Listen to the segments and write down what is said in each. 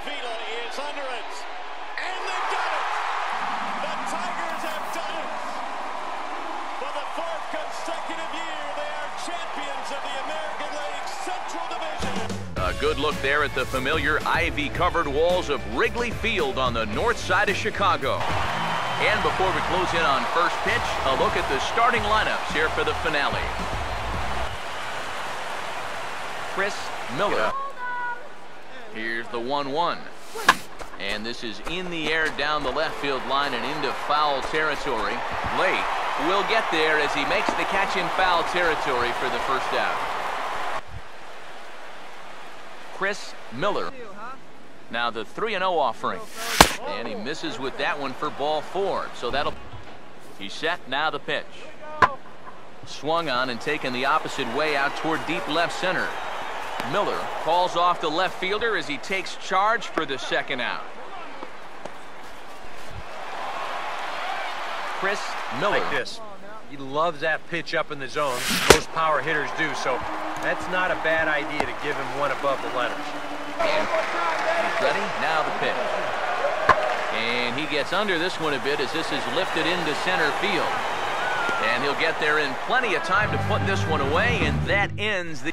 is under it, and they've done it. The Tigers have done it. For the fourth consecutive year, they are champions of the American League Central Division. A good look there at the familiar ivy-covered walls of Wrigley Field on the north side of Chicago. And before we close in on first pitch, a look at the starting lineups here for the finale. Chris Miller. Here's the 1-1. And this is in the air down the left field line and into foul territory. Late will get there as he makes the catch in foul territory for the first out. Chris Miller. Now the 3-0 offering. And he misses with that one for ball 4. So that'll... He's set, now the pitch. Swung on and taken the opposite way out toward deep left center. Miller calls off the left fielder as he takes charge for the second out. Chris Miller. Like this. He loves that pitch up in the zone. Most power hitters do, so that's not a bad idea to give him one above the letters. And he's ready. Now the pitch. And he gets under this one a bit as this is lifted into center field. And he'll get there in plenty of time to put this one away, and that ends the...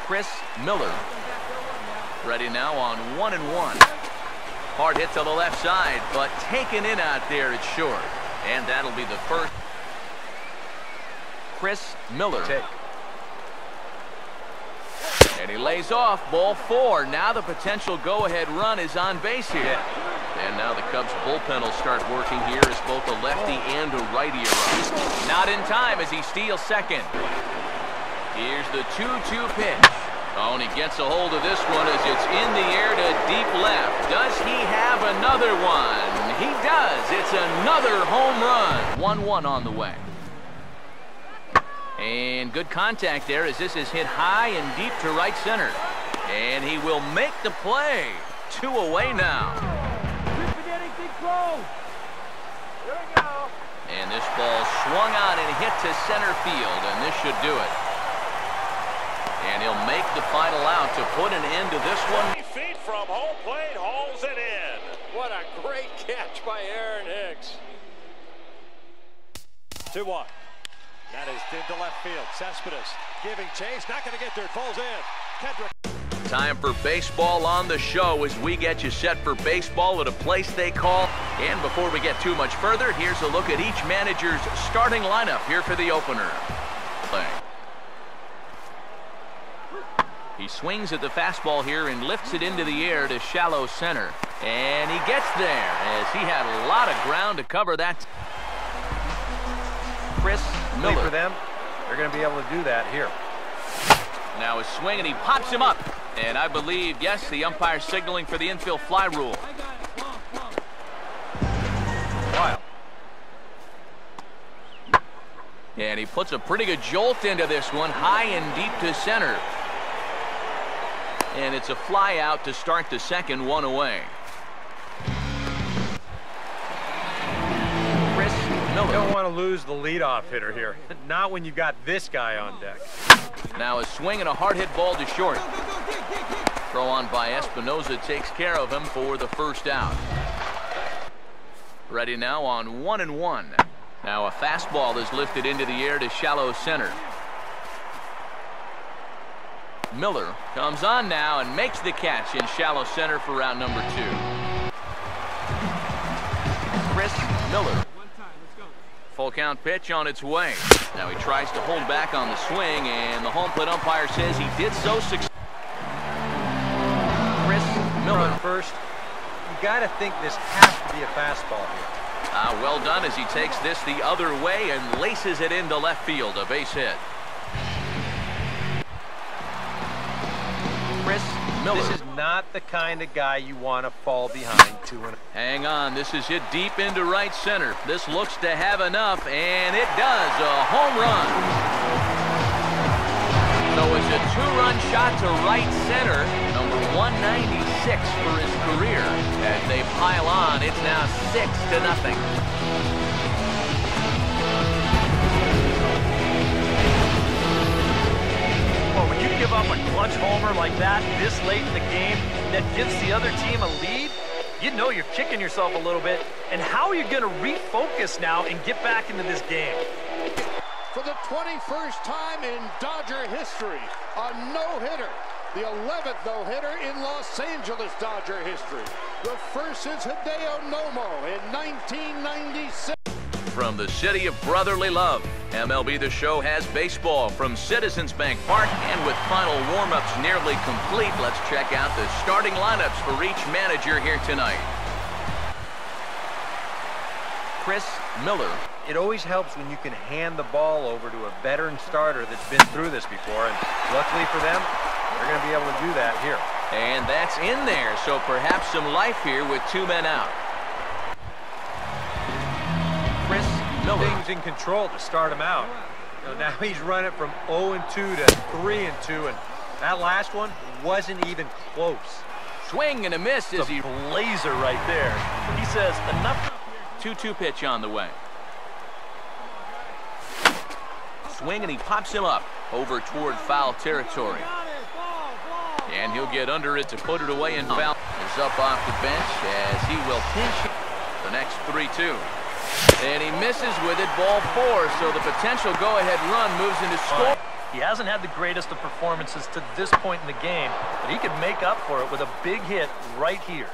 Chris Miller. Ready now on 1-1. Hard hit to the left side, but taken in out there, it's short. And that'll be the first. Chris Miller. And he lays off, ball 4. Now the potential go-ahead run is on base here. And now the Cubs bullpen will start working here as both a lefty and a righty arrive. Not in time as he steals second. Here's the 2-2 pitch. Oh, and he gets a hold of this one as it's in the air to deep left. Does he have another one? He does. It's another home run. 1-1 on the way. And good contact there as this is hit high and deep to right center. And he will make the play. 2 away now. And this ball swung on and hit to center field, and this should do it. And he'll make the final out to put an end to this one. 3 feet from home plate, hauls it in. What a great catch by Aaron Hicks. 2-1. That is into left field. Cespedes giving chase, not going to get there. It falls in. Kendrick. Time for baseball on the show as we get you set for baseball at a place they call. And before we get too much further, here's a look at each manager's starting lineup here for the opener. He swings at the fastball here and lifts it into the air to shallow center. And he gets there as he had a lot of ground to cover that. Chris Miller. For them, they're going to be able to do that here. Now a swing and he pops him up. And I believe, yes, the umpire signaling for the infield fly rule. Wow. And he puts a pretty good jolt into this one, high and deep to center. And it's a fly out to start the second, 1 away. Chris Miller. You don't want to lose the leadoff hitter here. Not when you've got this guy on deck. Now a swing and a hard hit ball to short. Throw on by Espinoza takes care of him for the first out. Ready now on 1-1. Now a fastball is lifted into the air to shallow center. Miller comes on now and makes the catch in shallow center for round number 2. Chris Miller. Full count pitch on its way. Now he tries to hold back on the swing, and the home plate umpire says he did so successfully. Chris Miller. First, you got to think this has to be a fastball here. Well done as he takes this the other way and laces it into left field. A base hit. Chris Miller. This is not the kind of guy you want to fall behind 2-0. Hang on, this is hit deep into right center. This looks to have enough, and it does. A home run. So it's a 2-run shot to right center, number 196 for his career. As they pile on, it's now 6-0. Well, when you give up a clutch homer like that this late in the game that gives the other team a lead, you know you're kicking yourself a little bit. And how are you going to refocus now and get back into this game? For the 21st time in Dodger history, a no-hitter. The 11th no-hitter in Los Angeles Dodger history. The first since Hideo Nomo in 1996. From the city of brotherly love, MLB The Show has baseball from Citizens Bank Park, and with final warm-ups nearly complete, let's check out the starting lineups for each manager here tonight. Chris Miller. It always helps when you can hand the ball over to a veteran starter that's been through this before, and luckily for them, they're going to be able to do that here. And that's in there, so perhaps some life here with 2 men out. Chris Miller. Things in control to start him out. You know, now he's running from 0-2 to 3-2, and that last one wasn't even close. Swing and a miss as he blazer right there. He says enough. 2-2 pitch on the way. Swing and he pops him up over toward foul territory. And he'll get under it to put it away, and foul is up off the bench as he will pinch the next 3-2. And he misses with it, ball 4, so the potential go-ahead run moves into score. He hasn't had the greatest of performances to this point in the game, but he can make up for it with a big hit right here.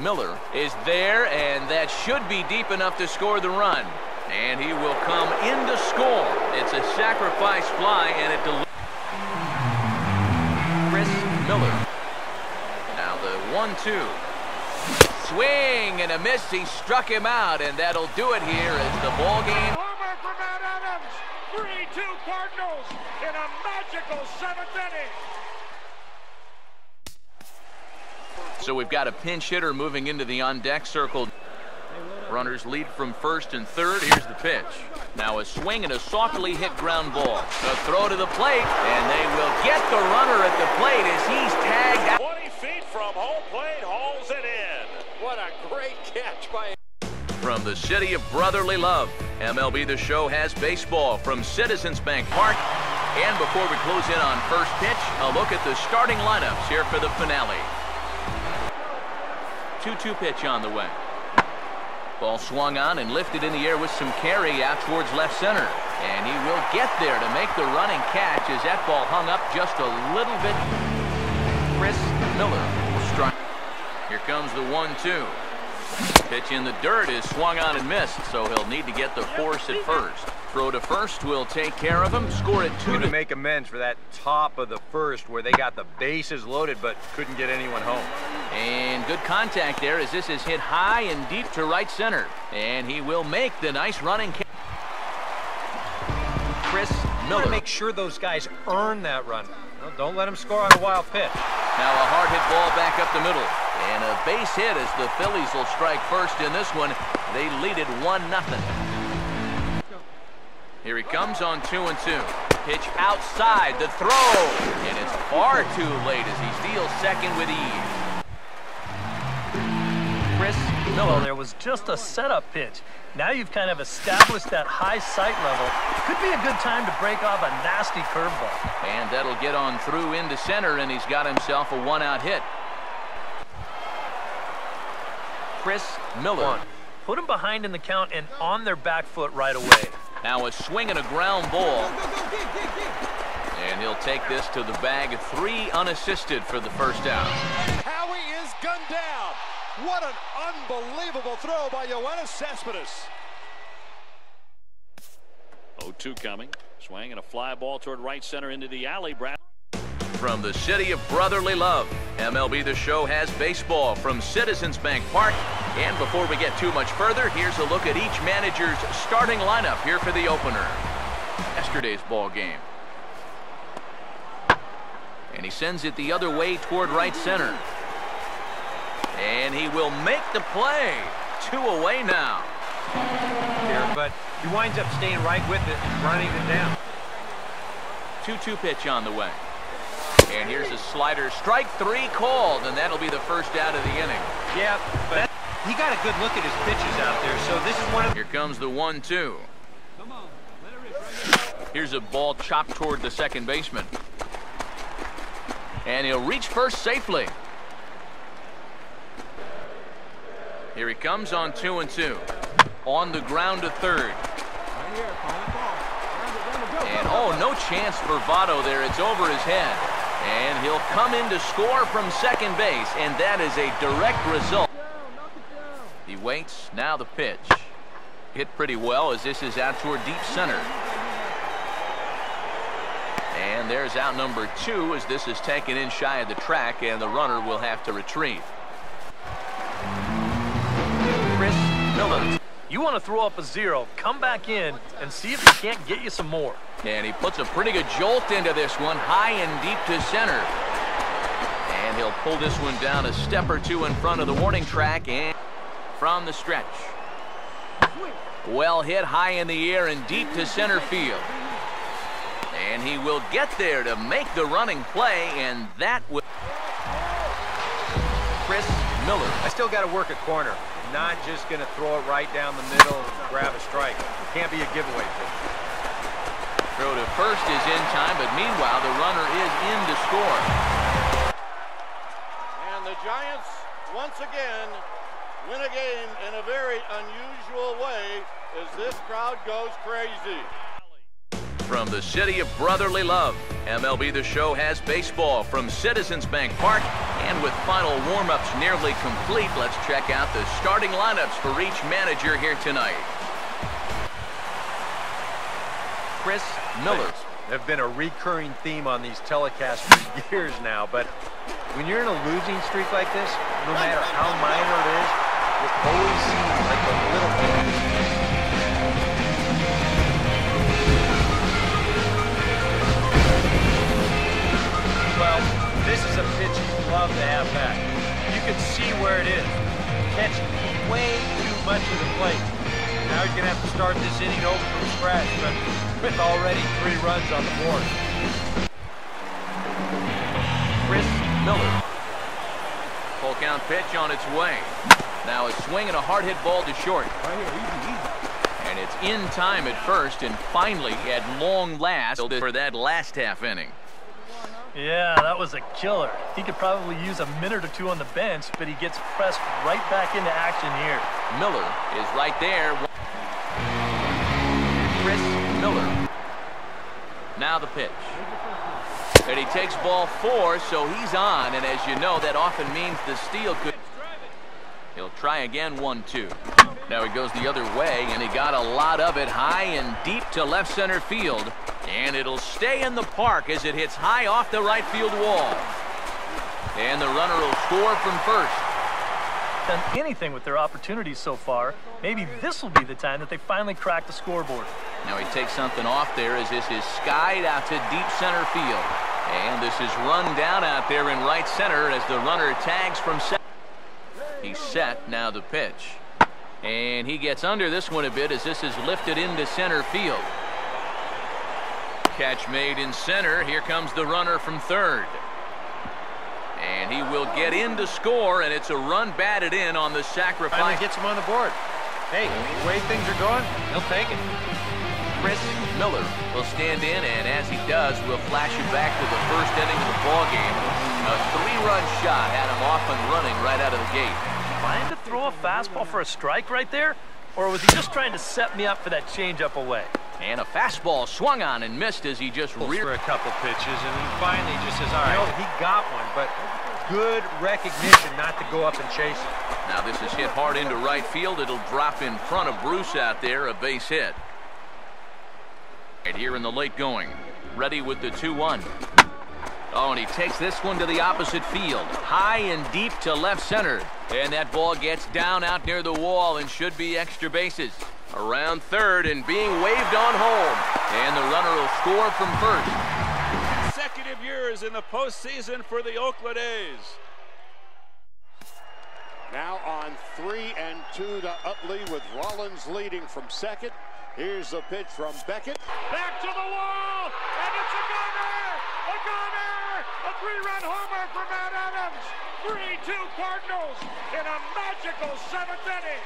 Miller is there, and that should be deep enough to score the run. And he will come in to score. It's a sacrifice fly, and it delivers. Chris Miller. Now the 1-2. Swing and a miss. He struck him out, and that'll do it here as the ball game. Homer for Matt Adams. 3-2 Cardinals in a magical 7th inning. So we've got a pinch hitter moving into the on-deck circle. Runners lead from first and third. Here's the pitch. Now a swing and a softly hit ground ball. A throw to the plate, and they will get the runner at the plate as he's tagged out. 20 feet from home plate, hauls it in. What a great catch by... From the city of brotherly love, MLB The Show has baseball from Citizens Bank Park. And before we close in on first pitch, a look at the starting lineups here for the finale. 2-2 pitch on the way. Ball swung on and lifted in the air with some carry out towards left center. And he will get there to make the running catch as that ball hung up just a little bit. Chris Miller will strike. Here comes the 1-2. Pitch in the dirt is swung on and missed, so he'll need to get the force at first. Throw to first will take care of him. Score at 2 to make amends for that top of the first where they got the bases loaded but couldn't get anyone home. And good contact there as this is hit high and deep to right center. And he will make the nice running catch. Chris Miller. To make sure those guys earn that run. Well, don't let them score on a wild pitch. Now a hard hit ball back up the middle. And a base hit as the Phillies will strike first in this one. They lead it 1-0. Here he comes on 2-2. Pitch outside, the throw. And it's far too late as he steals second with ease. Chris Miller. Well, there was just a setup pitch. Now you've kind of established that high sight level. Could be a good time to break off a nasty curveball. And that'll get on through into center, and he's got himself a 1-out hit. Chris Miller. Put him behind in the count and on their back foot right away. Now a swing and a ground ball. And he'll take this to the bag. 3 unassisted for the first out. Howie is gunned down. What an unbelievable throw by Yoenis Cespedes. 0-2 coming. Swing and a fly ball toward right center into the alley. From the city of brotherly love, MLB The Show has baseball from Citizens Bank Park. And before we get too much further, here's a look at each manager's starting lineup here for the opener. Yesterday's ball game. And he sends it the other way toward right center. And he will make the play. 2 away now. Here, but he winds up staying right with it and running it down. 2-2 pitch on the way. And here's a slider. Strike 3 called, and that'll be the first out of the inning. Yeah, but he got a good look at his pitches out there, so this is one of... Here comes the 1-2. Here's a ball chopped toward the second baseman. And he'll reach first safely. Here he comes on 2-2. On the ground to third. And oh, no chance for Votto there. It's over his head. And he'll come in to score from second base. And that is a direct result. He waits. Now the pitch. Hit pretty well as this is out toward deep center. And there's out number 2 as this is taken in shy of the track, and the runner will have to retrieve. Chris Miller. You want to throw up a 0, come back in and see if he can't get you some more. And he puts a pretty good jolt into this one, high and deep to center. And he'll pull this one down a step or two in front of the warning track and from the stretch. Well hit high in the air and deep to center field. And he will get there to make the running play, and that will... Chris Miller. I still got to work a corner. Not just going to throw it right down the middle and grab a strike. It can't be a giveaway. Throw to first is in time, but meanwhile the runner is in to score. And the Giants once again win a game in a very unusual way as this crowd goes crazy. From the city of brotherly love, MLB The Show has baseball from Citizens Bank Park. And with final warm-ups nearly complete, let's check out the starting lineups for each manager here tonight. Chris Miller. They've been a recurring theme on these telecasts for years now, but when you're in a losing streak like this, no matter how minor it is, it always seems like a little bit. Well, this is a pitch you'd love to have back. You can see where it is. Catching way too much of the plate. Now he's going to have to start this inning over from scratch, but with already 3 runs on the board. Chris Miller. Full count pitch on its way. Now a swing and a hard hit ball to short. And it's in time at first, and finally at long last for that last half inning. Yeah, that was a killer. He could probably use a minute or 2 on the bench, but he gets pressed right back into action here. Miller is right there. Chris Miller. Now the pitch. And he takes ball 4, so he's on, and as you know, that often means the steal could... He'll try again, 1-2. Now he goes the other way, and he got a lot of it high and deep to left center field. And it'll stay in the park as it hits high off the right field wall. And the runner will score from first. Done anything with their opportunities so far. Maybe this will be the time that they finally crack the scoreboard. Now he takes something off there as this is skied out to deep center field. And this is run down out there in right center as the runner tags from center. He's set. Now the pitch. And he gets under this one a bit as this is lifted into center field. Catch made in center. Here comes the runner from third. And he will get in to score, and it's a run batted in on the sacrifice. Finally gets him on the board. Hey, the way things are going, he'll take it. Chris Miller will stand in, and as he does, we'll flash you back to the first inning of the ballgame. A 3-run shot had him off and running right out of the gate. Trying to throw a fastball for a strike right there? Or was he just trying to set me up for that changeup away? And a fastball swung on and missed as he just reared for a couple pitches, and then finally just says, all right, he got one, but good recognition not to go up and chase it. Now this is hit hard into right field. It'll drop in front of Bruce out there, a base hit. And here in the late going, ready with the 2-1. Oh, and he takes this one to the opposite field, high and deep to left center. And that ball gets down out near the wall and should be extra bases. Around third and being waved on home. And the runner will score from first. Consecutive years in the postseason for the Oakland A's. Now on 3-2 to Utley with Rollins leading from second. Here's the pitch from Beckett. Back to the wall, and it's a gunner! A gunner! A 3-run homer for Matt Adams. 3-2 Cardinals in a magical 7th inning.